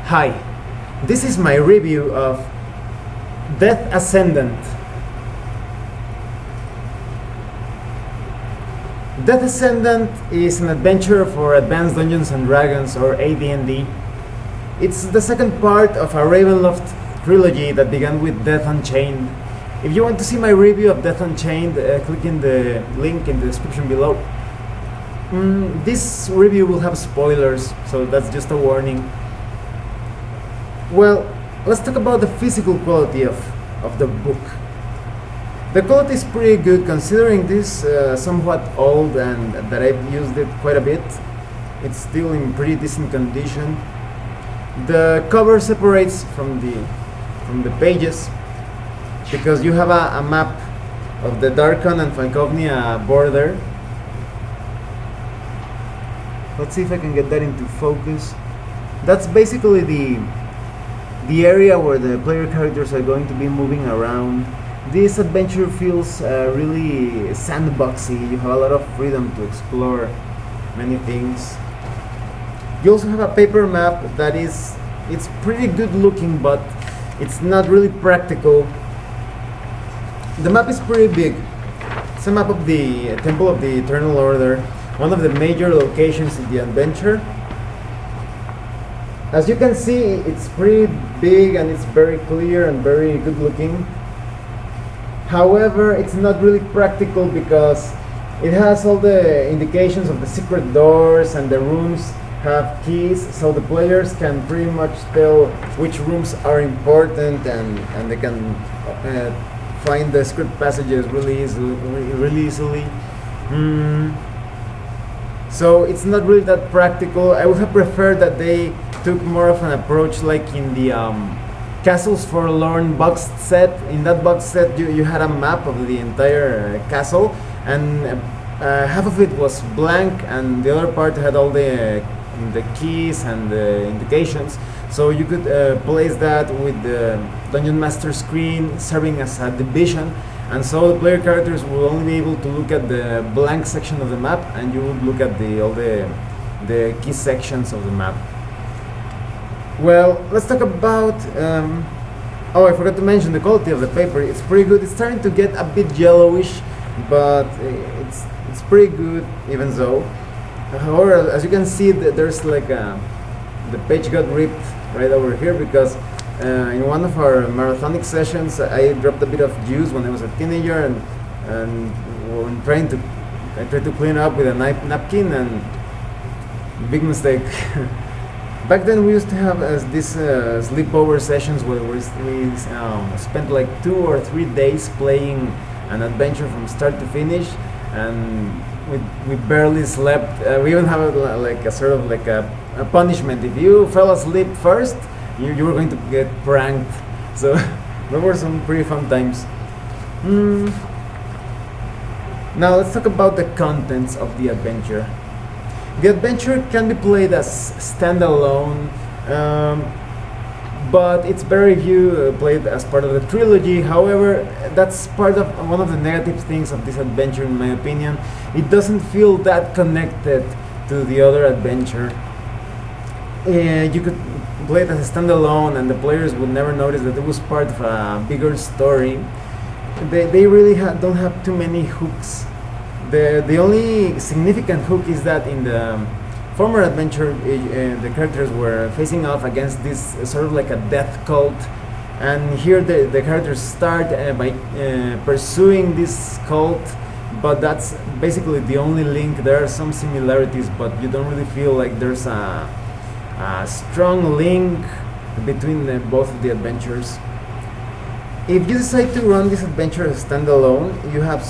Hi, this is my review of Death Ascendant. Death Ascendant is an adventure for Advanced Dungeons and Dragons, or AD&D. It's the second part of a Ravenloft trilogy that began with Death Unchained. If you want to see my review of Death Unchained, click in the link in the description below. This review will have spoilers, so that's just a warning. Well, let's talk about the physical quality of the book. The quality is pretty good considering this somewhat old and that I've used it quite a bit. It's still in pretty decent condition. The cover separates from the pages because you have a map of the Darkon and Falkovnia border. Let's see if I can get that into focus. That's basically the area where the player characters are going to be moving around. This adventure feels really sandboxy. You have a lot of freedom to explore many things. You also have a paper map that it's pretty good looking, but it's not really practical. The map is pretty big. It's a map of the Temple of the Eternal Order, one of the major locations in the adventure. As you can see, it's pretty big and it's very clear and very good looking. However, it's not really practical because it has all the indications of the secret doors, and the rooms have keys, so the players can pretty much tell which rooms are important, and they can find the secret passages really easily. So it's not really that practical. I would have preferred that they took more of an approach like in the Castles Forlorn box set. In that box set you had a map of the entire castle, and half of it was blank and the other part had all the keys and the indications, so you could place that with the Dungeon Master screen serving as a division, and so the player characters will only be able to look at the blank section of the map, and you would look at all the key sections of the map. Well, let's talk about oh, I forgot to mention the quality of the paper. It's pretty good. It's starting to get a bit yellowish, but it's pretty good even so. However, as you can see, there's like the page got ripped right over here because in one of our marathonic sessions I dropped a bit of juice when I was a teenager, and when I tried to clean up with a napkin, and big mistake. Back then we used to have these sleepover sessions where we spent like 2 or 3 days playing an adventure from start to finish, and we barely slept. We even have like a sort of like a punishment. If you fell asleep first, you were going to get pranked. So there were some pretty fun times. Now let's talk about the contents of the adventure. The adventure can be played as standalone, but it's better if you played as part of the trilogy. However, that's part of one of the negative things of this adventure, in my opinion. It doesn't feel that connected to the other adventure. You could play it as a standalone, and the players would never notice that it was part of a bigger story. They really don't have too many hooks. The only significant hook is that in the former adventure, the characters were facing off against this sort of like a death cult, and here the characters start by pursuing this cult, but that's basically the only link. There are some similarities, but you don't really feel like there's a strong link between both of the adventures. If you decide to run this adventure as standalone, you have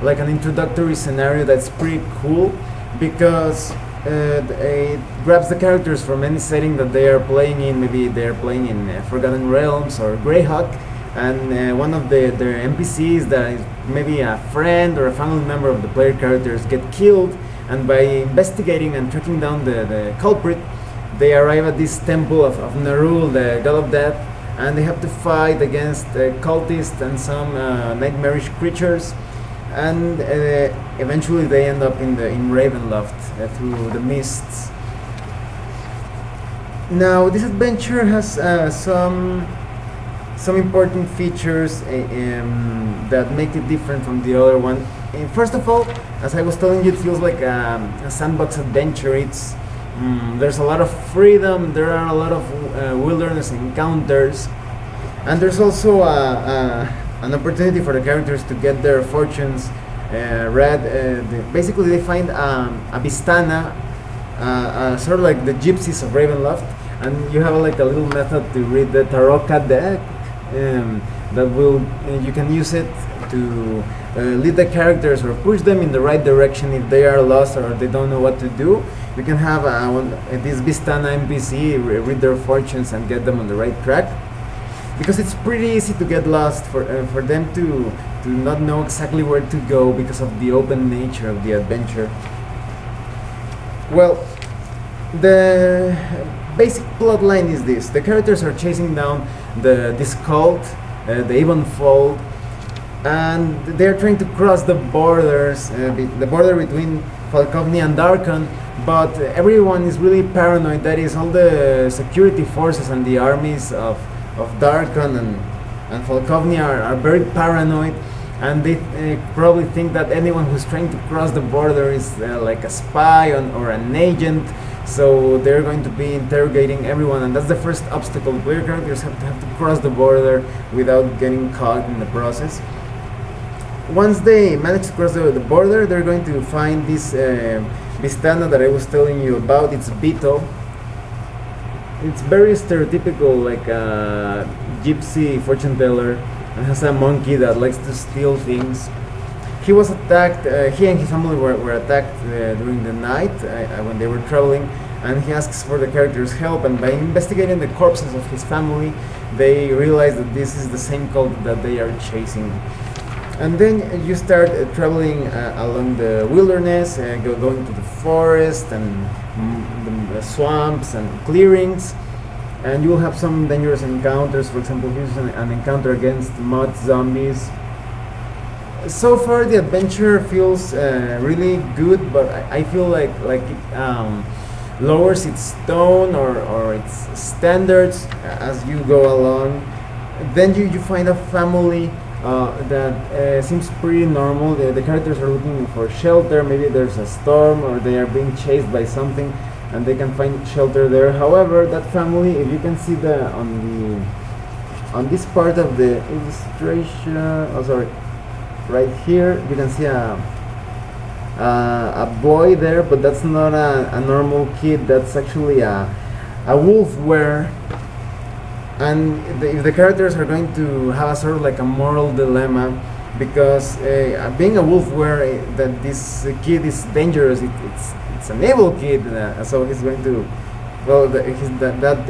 like an introductory scenario that's pretty cool, because it grabs the characters from any setting that they are playing in. Maybe they're playing in Forgotten Realms or Greyhawk, and one of their NPCs that is maybe a friend or a family member of the player characters get killed, and by investigating and tracking down the culprit, they arrive at this temple of Nerul, the god of death, and they have to fight against cultists and some nightmarish creatures, and eventually they end up in Ravenloft through the mists. Now, this adventure has some important features that make it different from the other one. First of all, as I was telling you, it feels like a sandbox adventure. There's a lot of freedom. There are a lot of wilderness encounters, and there's also an opportunity for the characters to get their fortunes read. Basically, they find a Vistana, sort of like the gypsies of Ravenloft, and you have like a little method to read the tarot card deck. That will you can use it to lead the characters or push them in the right direction if they are lost or they don't know what to do. You can have this Vistana NPC read their fortunes and get them on the right track, because it's pretty easy to get lost for them to not know exactly where to go because of the open nature of the adventure. Well, the basic plot line is this: the characters are chasing down this cult, the Avonfold, and they're trying to cross the borders, the border between Falkovnia and Darkon. But everyone is really paranoid. That is, all the security forces and the armies of Darkon and Falkovnia are very paranoid, and they probably think that anyone who's trying to cross the border is like a spy or an agent. So they're going to be interrogating everyone, and that's the first obstacle. Player characters have to cross the border without getting caught in the process. Once they manage to cross the border, they're going to find this Vistana that I was telling you about. It's Vito. It's very stereotypical, like a gypsy fortune teller, and has a monkey that likes to steal things. He was attacked, he and his family were attacked during the night when they were traveling, and he asks for the character's help, and by investigating the corpses of his family, they realize that this is the same cult that they are chasing. And then you start traveling along the wilderness, going to the forest and the swamps and clearings, and you will have some dangerous encounters. For example, here's an encounter against mud zombies. So far, the adventure feels really good, but I feel like it lowers its tone or its standards as you go along. Then you find a family that seems pretty normal. The characters are looking for shelter. Maybe there's a storm or they are being chased by something, and they can find shelter there. However, that family, if you can see on this part of the illustration, right here, you can see a boy there, but that's not a normal kid. That's actually a wolf wearer. And if the characters are going to have a sort of like a moral dilemma, because being a wolf wearer, that this kid is dangerous. It's an evil kid, so he's going to, well, that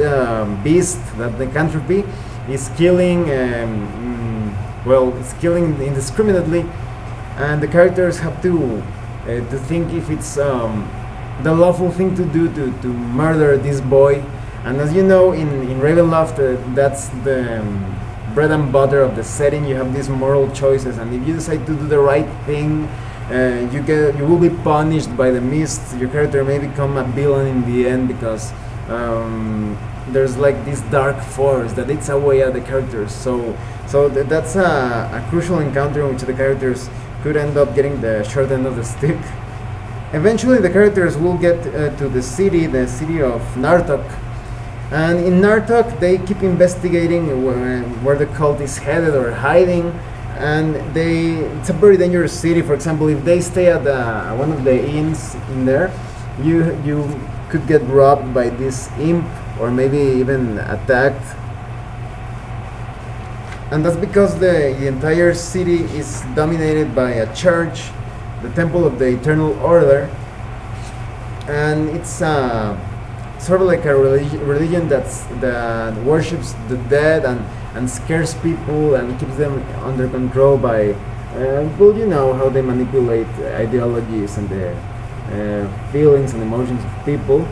beast, that lycanthropy, is killing. It's killing indiscriminately, and the characters have to think if it's the lawful thing to do to murder this boy. And as you know, in Ravenloft, that's the bread and butter of the setting. You have these moral choices, and if you decide to do the right thing, you will be punished by the mist. Your character may become a villain in the end, because there's like this dark force that eats away at the characters. So that's a crucial encounter in which the characters could end up getting the short end of the stick. Eventually, the characters will get to the city of Nartok. And in Nartok, they keep investigating where the cult is headed or hiding. And it's a very dangerous city. For example, if they stay at one of the inns in there, you could get robbed by this imp, or maybe even attacked. And that's because the entire city is dominated by a church, the Temple of the Eternal Order, and it's sort of like a religion that worships the dead and scares people and keeps them under control by, well, you know how they manipulate ideologies and the feelings and emotions of people.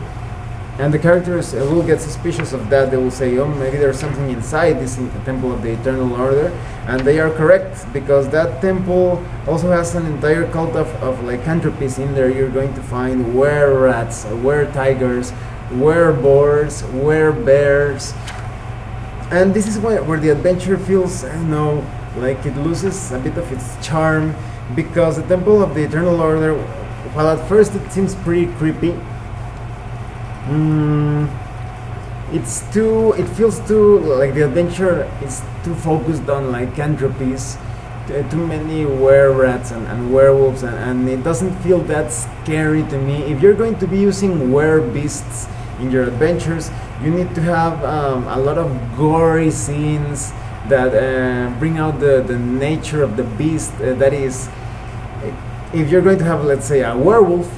And the characters will get suspicious of that. They will say, oh, maybe there's something inside this Temple of the Eternal Order. And they are correct, because that temple also has an entire cult of lycanthropies in there. You're going to find were-rats, were-tigers, were-boars, were-bears, and this is where the adventure feels, I don't know, like it loses a bit of its charm, because the Temple of the Eternal Order, while at first it seems pretty creepy, it feels too, like the adventure is too focused on lycanthropies, too many were-rats and werewolves, and it doesn't feel that scary to me. If you're going to be using were-beasts in your adventures, you need to have a lot of gory scenes that bring out the nature of the beast. That is, if you're going to have, let's say, a werewolf,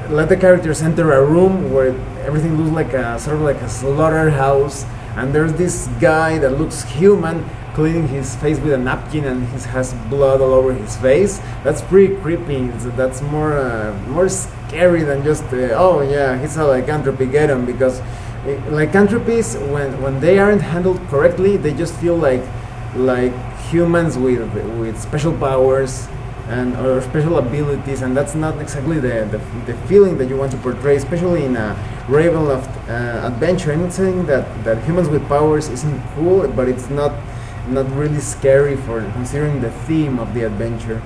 let the characters enter a room where everything looks like a sort of like a slaughterhouse, and there's this guy that looks human cleaning his face with a napkin, and he has blood all over his face. That's pretty creepy. That's more scary than just oh yeah, he's a lycanthropy, get him. Because lycanthropies, when they aren't handled correctly, they just feel like humans with special powers and or special abilities, and that's not exactly the feeling that you want to portray, especially in a Ravenloft adventure. I'm not saying that humans with powers isn't cool, but it's not really scary for considering the theme of the adventure.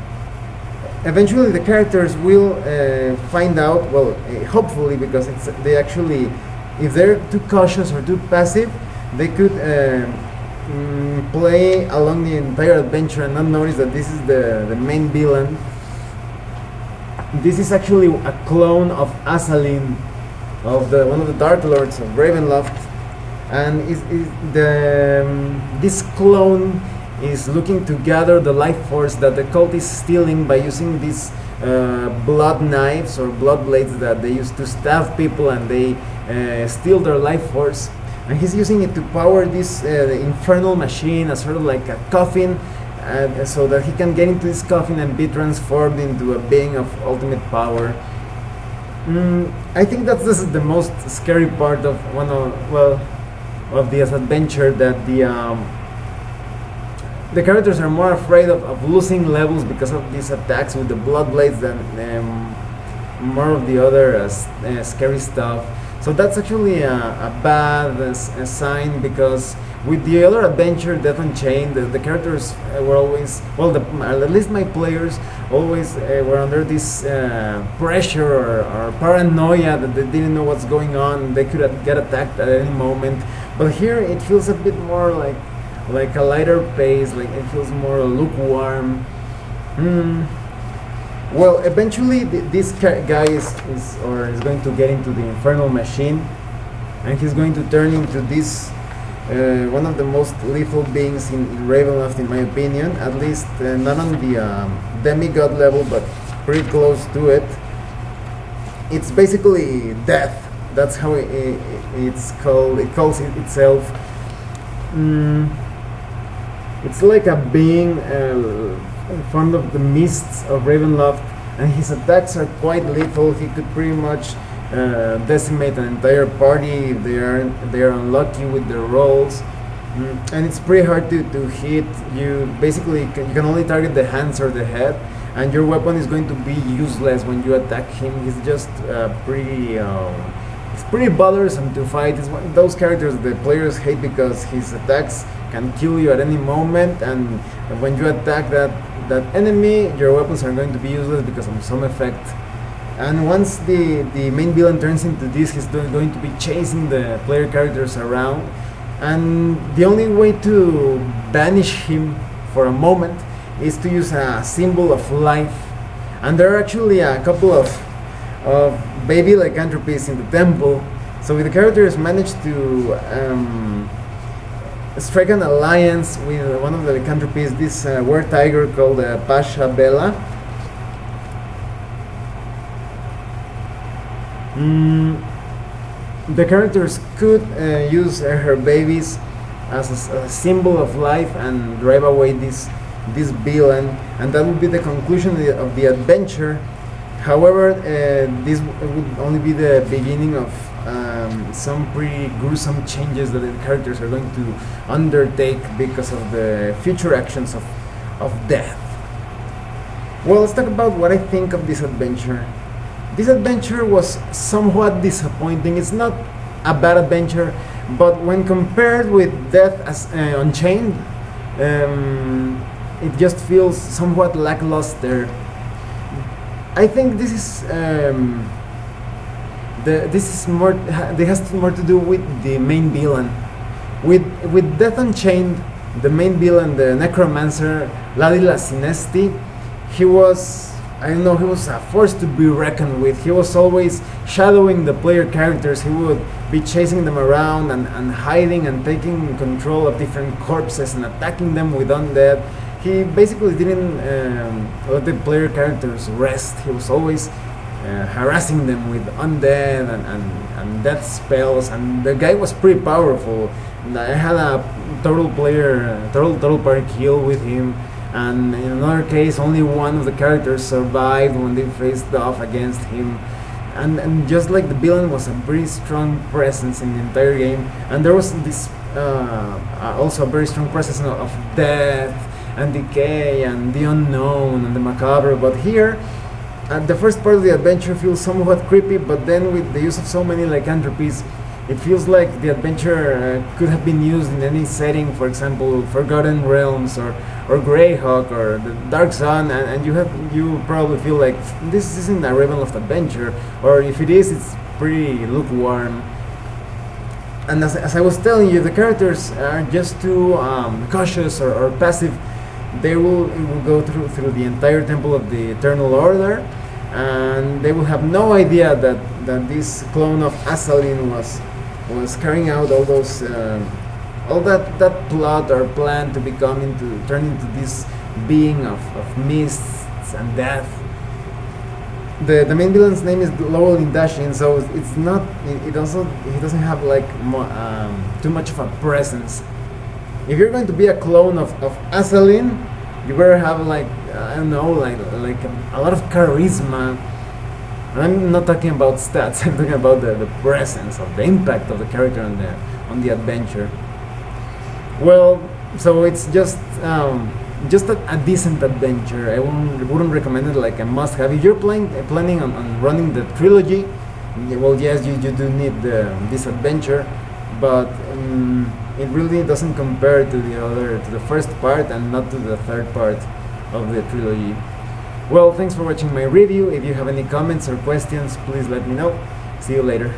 Eventually the characters will find out, well, hopefully, because they actually, if they're too cautious or too passive, they could play along the entire adventure and not notice that this is the main villain. This is actually a clone of Ascendant, of one of the Dark Lords of Ravenloft, and this clone is looking to gather the life force that the cult is stealing by using these blood knives or blood blades that they use to stab people, and they steal their life force. And he's using it to power this infernal machine as sort of like a coffin, so that he can get into this coffin and be transformed into a being of ultimate power. I think that's the most scary part of of this adventure, that the characters are more afraid of losing levels because of these attacks with the blood blades than more of the other scary stuff. So that's actually a bad sign, because with the other adventure, Death Unchained, the characters were always, well, at least my players always were under this pressure or paranoia that they didn't know what's going on. They could get attacked at any moment. But here it feels a bit more like a lighter pace, like it feels more lukewarm. Well, eventually this guy is going to get into the infernal machine, and he's going to turn into this one of the most lethal beings in Ravenloft, in my opinion. At least not on the demigod level, but pretty close to it. It's basically death. That's how it's called. It calls it itself. It's like a being fond of the mists of Ravenloft, and his attacks are quite lethal. He could pretty much decimate an entire party if they are unlucky with their rolls. And it's pretty hard to hit. You basically you can only target the hands or the head, and your weapon is going to be useless when you attack him. He's just it's pretty bothersome to fight. It's one of those characters that the players hate because his attacks can kill you at any moment, and when you attack that enemy, your weapons are going to be useless because of some effect. And once the main villain turns into this, he's going to be chasing the player characters around, and the only way to banish him for a moment is to use a symbol of life. And there are actually a couple of baby lycanthropies in the temple, so if the characters manage to strike an alliance with one of the lycanthropies, this were-tiger called Pasha Bella, the characters could use her babies as a symbol of life and drive away this villain, and that would be the conclusion of the adventure. However, this would only be the beginning of some pretty gruesome changes that the characters are going to undertake because of the future actions of death. Well, let's talk about what I think of this adventure. This adventure was somewhat disappointing. It's not a bad adventure, but when compared with Death as Unchained, it just feels somewhat lackluster. I think this is this is more. It has more to do with the main villain. With Death Unchained, the main villain, the Necromancer Ladila Sinesti, he was, I don't know, he was a force to be reckoned with. He was always shadowing the player characters. He would be chasing them around and hiding and taking control of different corpses and attacking them with undead. He basically didn't let the player characters rest. He was always harassing them with undead and death spells, and the guy was pretty powerful. I had a total party kill with him, and in another case only one of the characters survived when they faced off against him. And just like the villain was a very strong presence in the entire game, and there was this also a very strong presence of death and decay and the unknown and the macabre. But here, the first part of the adventure feels somewhat creepy, but then with the use of so many lycanthropies, it feels like the adventure could have been used in any setting. For example, Forgotten Realms or Greyhawk or the Dark Sun, and you probably feel like this isn't a Ravenloft adventure, or if it is, it's pretty lukewarm. And as I was telling you, the characters are just too cautious or passive. It will go through the entire Temple of the Eternal Order, and they will have no idea that this clone of Ascendant was carrying out all those all that plot or plan to turn into this being of mists and death. The main villain's name is Lowell Indashin, so it's not. He doesn't have like too much of a presence. If you're going to be a clone of Asselin, you better have like I don't know, like a lot of charisma. And I'm not talking about stats. I'm talking about the presence of the impact of the character on the adventure. Well, so it's just a decent adventure. I wouldn't recommend it like a must-have. If you're planning on running the trilogy, well, yes, you do need this adventure, but it really doesn't compare to the first part and not to the third part of the trilogy. Well, thanks for watching my review. If you have any comments or questions, please let me know. See you later.